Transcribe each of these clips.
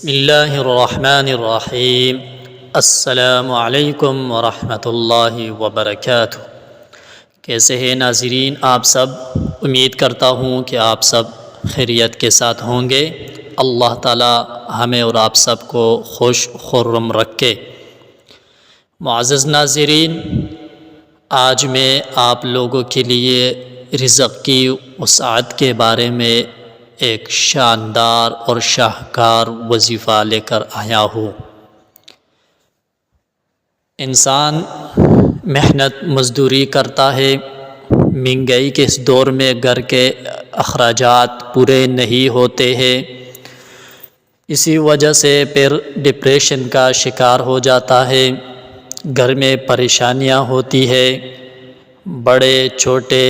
بسم اللہ الرحمن الرحیم۔ السلام علیکم ورحمۃ اللہ وبرکاتہ۔ کیسے ہیں ناظرین آپ سب؟ امید کرتا ہوں کہ آپ سب خیریت کے ساتھ ہوں گے۔ اللہ تعالی ہمیں اور آپ سب کو خوش خرم رکھے۔ معزز ناظرین، آج میں آپ لوگوں کے لیے رزق کی وسعت کے بارے میں ایک شاندار اور شاہکار وظیفہ لے کر آیا ہوں۔ انسان محنت مزدوری کرتا ہے، مہنگائی کے اس دور میں گھر کے اخراجات پورے نہیں ہوتے ہیں، اسی وجہ سے پھر ڈپریشن کا شکار ہو جاتا ہے، گھر میں پریشانیاں ہوتی ہے، بڑے چھوٹے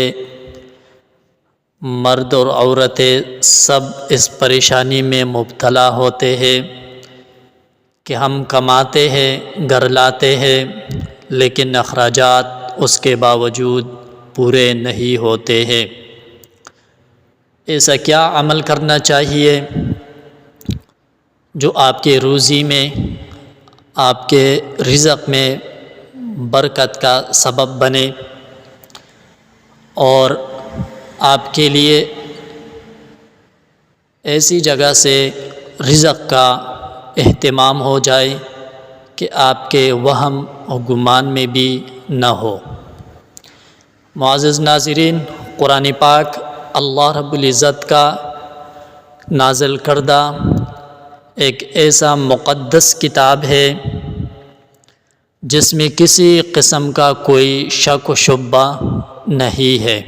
مرد اور عورتیں سب اس پریشانی میں مبتلا ہوتے ہیں کہ ہم کماتے ہیں، گھر لاتے ہیں، لیکن اخراجات اس کے باوجود پورے نہیں ہوتے ہیں۔ ایسا کیا عمل کرنا چاہیے جو آپ کے روزی میں، آپ کے رزق میں برکت کا سبب بنے اور آپ کے لیے ایسی جگہ سے رزق کا اہتمام ہو جائے کہ آپ کے وہم و گمان میں بھی نہ ہو؟ معزز ناظرین، قرآن پاک اللہ رب العزت کا نازل کردہ ایک ایسا مقدس کتاب ہے جس میں کسی قسم کا کوئی شک و شبہ نہیں ہے۔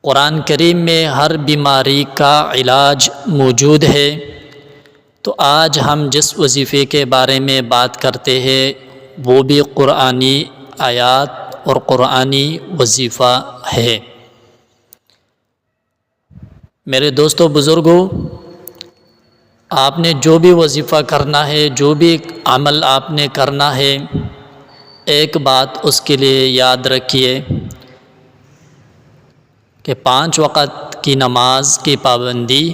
قرآن کریم میں ہر بیماری کا علاج موجود ہے۔ تو آج ہم جس وظیفے کے بارے میں بات کرتے ہیں وہ بھی قرآنی آیات اور قرآنی وظیفہ ہے۔ میرے دوستو بزرگوں، آپ نے جو بھی وظیفہ کرنا ہے، جو بھی عمل آپ نے کرنا ہے، ایک بات اس کے لیے یاد رکھیے کہ 5 وقت کی نماز کی پابندی،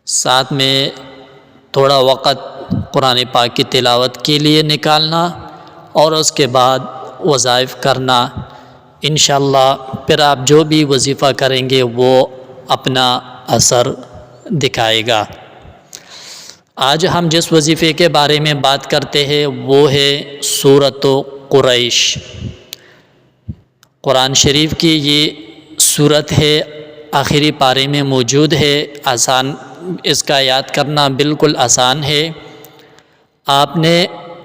ساتھ میں تھوڑا وقت قرآن پاک کی تلاوت کے لیے نکالنا اور اس کے بعد وظائف کرنا، انشاءاللہ پھر آپ جو بھی وظیفہ کریں گے وہ اپنا اثر دکھائے گا۔ آج ہم جس وظیفے کے بارے میں بات کرتے ہیں وہ ہے سورۃ قریش۔ قرآن شریف کی یہ سورت ہے، آخری پارے میں موجود ہے، آسان، اس کا یاد کرنا بالکل آسان ہے۔ آپ نے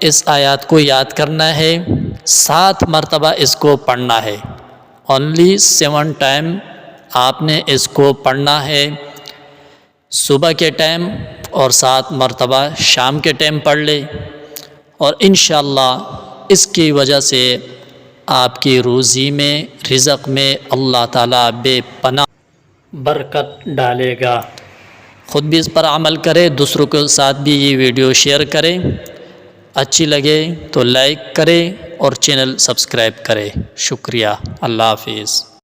اس آیات کو یاد کرنا ہے، 7 مرتبہ اس کو پڑھنا ہے، only 7 ٹائم آپ نے اس کو پڑھنا ہے، صبح کے ٹائم اور 7 مرتبہ شام کے ٹائم پڑھ لے، اور انشاءاللہ اس کی وجہ سے آپ کی روزی میں، رزق میں اللہ تعالیٰ بے پناہ برکت ڈالے گا۔ خود بھی اس پر عمل کرے، دوسروں کے ساتھ بھی یہ ویڈیو شیئر کریں، اچھی لگے تو لائک کریں اور چینل سبسکرائب کریں۔ شکریہ، اللہ حافظ۔